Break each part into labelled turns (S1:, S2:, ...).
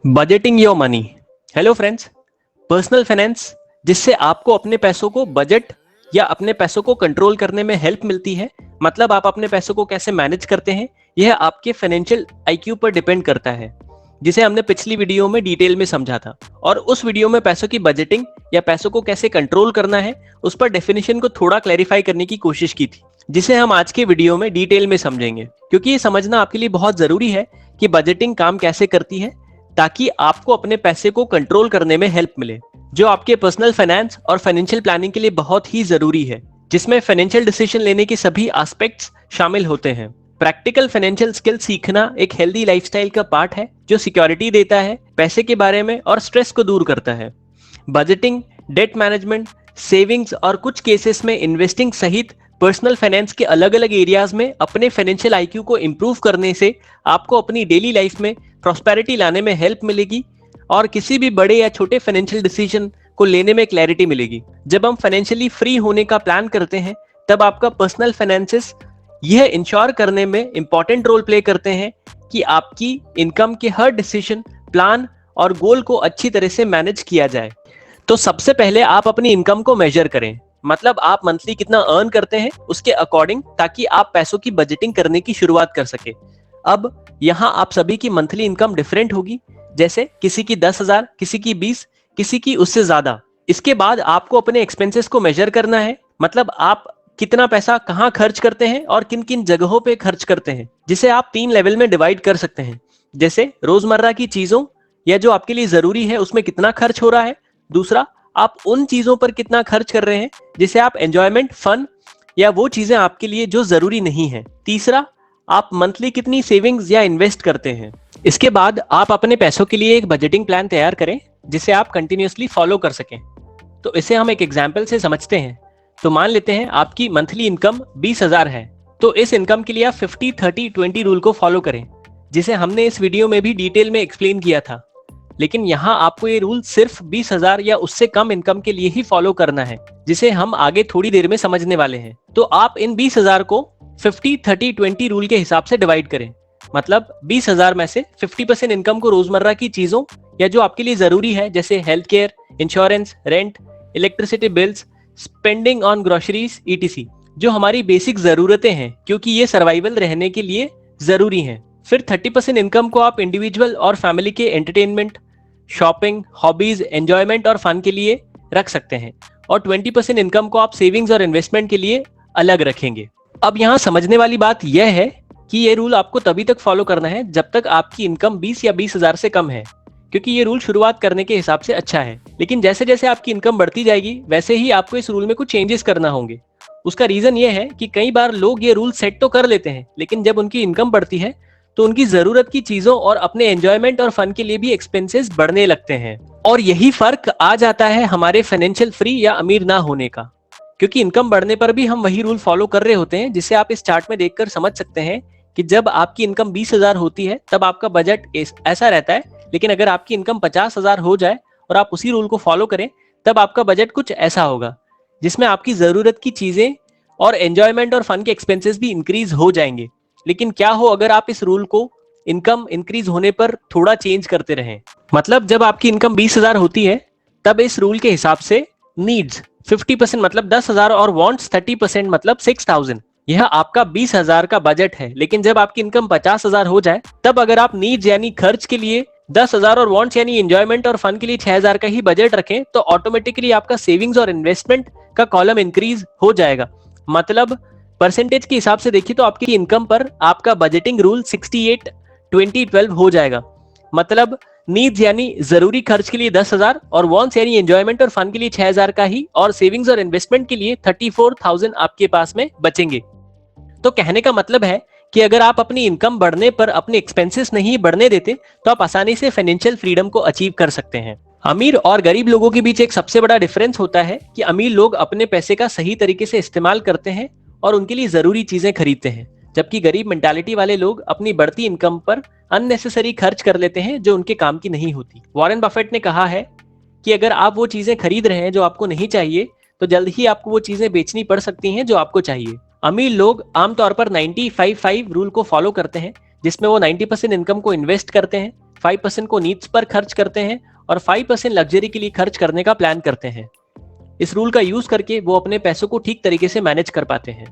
S1: Budgeting your money. Hello friends, personal finance जिससे आपको अपने पैसों को बजट या अपने पैसों को कंट्रोल करने में हेल्प मिलती है। मतलब आप अपने पैसों को कैसे मैनेज करते हैं, यह आपके फाइनेंशियल आईक्यू पर डिपेंड करता है, जिसे हमने पिछली वीडियो में डिटेल में समझा था। और उस वीडियो में पैसों की बजटिंग या पैसों को कैसे कंट्रोल करना है उस पर डेफिनेशन को थोड़ा क्लैरिफाई करने की कोशिश की थी, जिसे हम आज के वीडियो में डिटेल में समझेंगे, क्योंकि ये समझना आपके लिए बहुत जरूरी है कि बजटिंग काम कैसे करती है, ताकि आपको अपने पैसे को कंट्रोल करने में हेल्प मिले, जो आपके पर्सनल फाइनेंस और फाइनेंशियल प्लानिंग के लिए बहुत ही जरूरी है, जिसमें फाइनेंशियल डिसीजन लेने के सभी एस्पेक्ट्स शामिल होते हैं। प्रैक्टिकल फाइनेंशियल स्किल सीखना एक हेल्दी लाइफस्टाइल का पार्ट है, जो सिक्योरिटी देता है पैसे के बारे में और स्ट्रेस को दूर करता है। बजटिंग, डेट मैनेजमेंट, सेविंग्स और कुछ केसेस में इन्वेस्टिंग सहित पर्सनल फाइनेंस के अलग अलग एरियाज में अपने फाइनेंशियल आईक्यू को इंप्रूव करने से आपको अपनी डेली लाइफ में प्रॉस्पेरिटी लाने में हेल्प मिलेगी और किसी भी बड़े या छोटे फाइनेंशियल डिसीजन को लेने में क्लैरिटी मिलेगी। जब हम फाइनेंशियली फ्री होने का प्लान करते हैं, तब आपका पर्सनल फाइनेंसेस यह इंश्योर करने में इंपॉर्टेंट रोल प्ले करते हैं कि आपकी इनकम के हर डिसीजन, प्लान और गोल को अच्छी तरह से मैनेज किया जाए। तो सबसे पहले आप अपनी इनकम को मेजर करें, मतलब आप मंथली कितना अर्न करते हैं उसके अकॉर्डिंग, ताकि आप पैसों की बजटिंग करने की शुरुआत कर सके। अब यहाँ आप सभी की मंथली इनकम डिफरेंट होगी, जैसे किसी की 10,000, किसी की 20, किसी की उससे ज्यादा। इसके बाद आपको अपने एक्सपेंसेस को मेजर करना है, मतलब आप कितना पैसा कहाँ खर्च करते हैं और किन किन जगहों पे खर्च करते हैं, जिसे आप 3 लेवल में डिवाइड कर सकते हैं। जैसे रोजमर्रा की चीजों या जो आपके लिए जरूरी है उसमें कितना खर्च हो रहा है। दूसरा, आप उन चीजों पर कितना खर्च कर रहे हैं जिसे आप एंजॉयमेंट, फन या वो चीजें आपके लिए जो जरूरी नहीं है। तीसरा, आप मंथली कितनी सेविंग्स या इन्वेस्ट करते हैं। इसके बाद आप अपने पैसों के लिए एक बजटिंग प्लान तैयार करें, जिसे आप कंटिन्यूअसली फॉलो कर सकें। तो इसे हम एक एग्जाम्पल से समझते हैं। तो मान लेते हैं आपकी मंथली इनकम 20,000 है, तो इस इनकम के लिए आप 50-30-20 रूल को फॉलो करें, जिसे हमने इस वीडियो में भी डिटेल में एक्सप्लेन किया था। लेकिन यहाँ आपको ये रूल सिर्फ 20,000 या उससे कम इनकम के लिए ही फॉलो करना है, जिसे हम आगे थोड़ी देर में समझने वाले हैं। तो आप इन 20,000 को 50-30-20 रूल के हिसाब से डिवाइड करें, मतलब 20,000 में से 50% इनकम को रोजमर्रा की चीजों या जो आपके लिए जरूरी है, जैसे health care, insurance, rent, electricity bills, spending on groceries ETC, जो हमारी बेसिक जरूरतें हैं, क्योंकि ये सर्वाइवल रहने के लिए जरूरी हैं। फिर 30% इनकम को आप इंडिविजुअल और फैमिली के एंटरटेनमेंट, शॉपिंग, हॉबीज, एंजॉयमेंट और फन के लिए रख सकते हैं, और 20% इनकम को आप सेविंग्स और इन्वेस्टमेंट के लिए अलग रखेंगे। अब यहाँ समझने वाली बात यह है कि ये रूल आपको तभी तक फॉलो करना है जब तक आपकी इनकम 20 या 20,000 से कम है, क्योंकि ये रूल शुरुआत करने के हिसाब से अच्छा है। लेकिन जैसे जैसे आपकी इनकम बढ़ती जाएगी, वैसे ही आपको इस रूल में कुछ चेंजेस करना होंगे। उसका रीजन ये है कि कई बार लोग ये रूल सेट तो कर लेते हैं, लेकिन जब उनकी इनकम बढ़ती है तो उनकी जरूरत की चीजों और अपने एंजॉयमेंट और फन के लिए भी एक्सपेंसेस बढ़ने लगते हैं। और यही फर्क आ जाता है हमारे फाइनेंशियल फ्री या अमीर ना होने का, क्योंकि इनकम बढ़ने पर भी हम वही रूल फॉलो कर रहे होते हैं, जिसे आप इस चार्ट में देखकर समझ सकते हैं कि जब आपकी इनकम 20,000 होती है तब आपका बजट ऐसा रहता है, लेकिन अगर आपकी इनकम 50,000 हो जाए और आप उसी रूल को फॉलो करें, तब आपका बजट कुछ ऐसा होगा, जिसमें आपकी जरूरत की चीजें और एंजॉयमेंट और फन के एक्सपेंसेस भी इंक्रीज हो जाएंगे। लेकिन क्या हो अगर आप इस रूल को इनकम इंक्रीज होने पर थोड़ा चेंज करते रहें, मतलब जब आपकी इनकम 20,000 होती है तब इस रूल के हिसाब से नीड्स 50% मतलब 10,000 और वांट्स 30% मतलब 6,000, यह आपका 20,000 का बजट है। लेकिन जब आपकी इनकम 50,000 हो जाए, तब अगर आप नीड्स यानी खर्च के लिए 10,000 और वांट्स यानी एंजॉयमेंट और फन के लिए 6,000 का ही बजट रखें, तो ऑटोमेटिकली आपका सेविंग्स और इन्वेस्टमेंट का कॉलम इंक्रीज हो जाएगा। मतलब परसेंटेज के हिसाब से देखिए तो आपकी इनकम पर आपका बजटिंग रूल 68-20-12 हो जाएगा। मतलब नीड्स यानी जरूरी खर्च के लिए 10,000 और वांट्स यानी एंजॉयमेंट और फन के लिए 6,000 का ही, और सेविंग्स और इन्वेस्टमेंट के लिए 34,000 आपके पास में बचेंगे। तो कहने का मतलब है कि अगर आप अपनी इनकम बढ़ने पर अपने एक्सपेंसेस नहीं बढ़ने देते, तो आप आसानी से फाइनेंशियल फ्रीडम को अचीव कर सकते हैं। अमीर और गरीब लोगों के बीच एक सबसे बड़ा डिफरेंस होता है कि अमीर लोग अपने पैसे का सही तरीके से इस्तेमाल करते हैं और उनके लिए जरूरी चीजें खरीदते हैं, जबकि गरीब मेंटालिटी वाले लोग अपनी बढ़ती इनकम पर अननेसेसरी खर्च कर लेते हैं जो उनके काम की नहीं होती। वॉरेन बफेट ने कहा है कि अगर आप वो चीजें खरीद रहे हैं जो आपको नहीं चाहिए, तो जल्द ही आपको वो चीजें बेचनी पड़ सकती हैं जो आपको चाहिए। अमीर लोग आमतौर पर 90-5-5 रूल को फॉलो करते हैं, जिसमें वो 90% इनकम को इन्वेस्ट करते हैं, 5% को नीड्स पर खर्च करते हैं और 5% लग्जरी के लिए खर्च करने का प्लान करते हैं। इस रूल का यूज करके वो अपने पैसों को ठीक तरीके से मैनेज कर पाते हैं।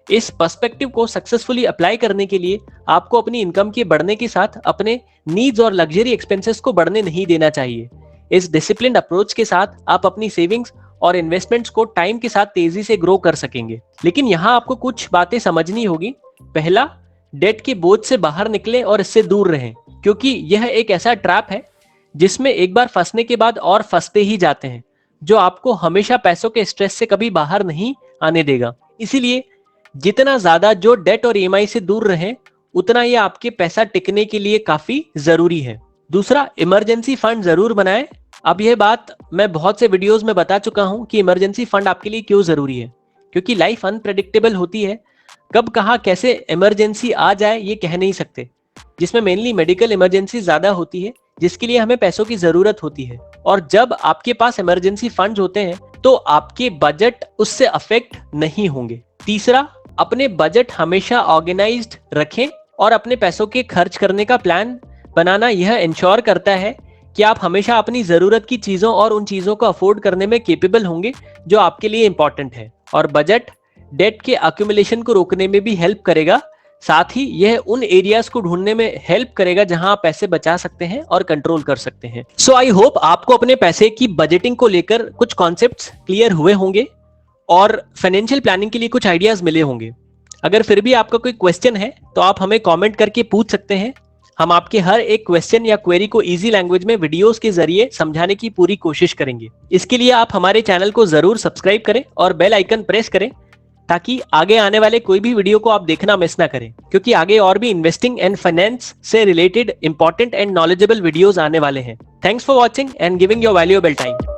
S1: इस पर्सपेक्टिव को सक्सेसफुली अप्लाई करने के लिए आपको अपनी इनकम के बढ़ने के साथ अपने नीड्स और लग्जरी एक्सपेंसेस को बढ़ने नहीं देना चाहिए। इस डिसिप्लिन्ड अप्रोच के साथ आप अपनी सेविंग्स और इन्वेस्टमेंट्स को टाइम के साथ तेजी से ग्रो कर सकेंगे। लेकिन यहाँ आपको कुछ बातें समझनी होगी। पहला, डेट के बोझ से बाहर निकलें और इससे दूर रहें, क्योंकि यह एक ऐसा ट्रैप है जिसमें एक बार फंसने के बाद और फंसते ही जाते हैं, जो आपको हमेशा पैसों के स्ट्रेस से कभी बाहर नहीं आने देगा। इसीलिए जितना ज्यादा जो डेट और ईएमआई से दूर रहें, उतना ये आपके पैसा टिकने के लिए काफी जरूरी है। दूसरा, इमरजेंसी फंड जरूर बनाएं। अब यह बात मैं बहुत से वीडियोस में बता चुका हूं कि इमरजेंसी फंड आपके लिए क्यों जरूरी है, क्योंकि लाइफ अनप्रेडिक्टेबल होती है। कब कहां कैसे इमरजेंसी आ जाए ये कह नहीं सकते, जिसमें मेनली मेडिकल इमरजेंसी ज्यादा होती है, जिसके लिए हमें पैसों की जरूरत होती है। और जब आपके पास इमरजेंसी फंड होते हैं तो आपके बजट उससे अफेक्ट नहीं होंगे। तीसरा, अपने बजट हमेशा ऑर्गेनाइज्ड रखें और अपने पैसों के खर्च करने का प्लान बनाना यह इंश्योर करता है कि आप हमेशा अपनी जरूरत की चीजों और उन चीजों को अफोर्ड करने में केपेबल होंगे जो आपके लिए इंपॉर्टेंट है। और बजट डेट के अक्यूमुलेशन को रोकने में भी हेल्प करेगा। साथ ही यह उन एरियाज को ढूंढने में हेल्प करेगा जहां आप पैसे बचा सकते हैं और कंट्रोल कर सकते हैं। सो आई होप आपको अपने पैसे की बजटिंग को लेकर कुछ कॉन्सेप्ट्स क्लियर हुए होंगे और फाइनेंशियल प्लानिंग के लिए कुछ आइडियाज मिले होंगे। अगर फिर भी आपका कोई क्वेश्चन है तो आप हमें कमेंट करके पूछ सकते हैं। हम आपके हर एक क्वेश्चन या क्वेरी को इजी लैंग्वेज में वीडियोस के जरिए समझाने की पूरी कोशिश करेंगे। इसके लिए आप हमारे चैनल को जरूर सब्सक्राइब करें और बेल आइकन प्रेस करें, ताकि आगे आने वाले कोई भी वीडियो को आप देखना मिस ना करें, क्योंकि आगे और भी इन्वेस्टिंग एंड फाइनेंस से related important and knowledgeable videos आने वाले हैं। Thanks for watching and giving your valuable time.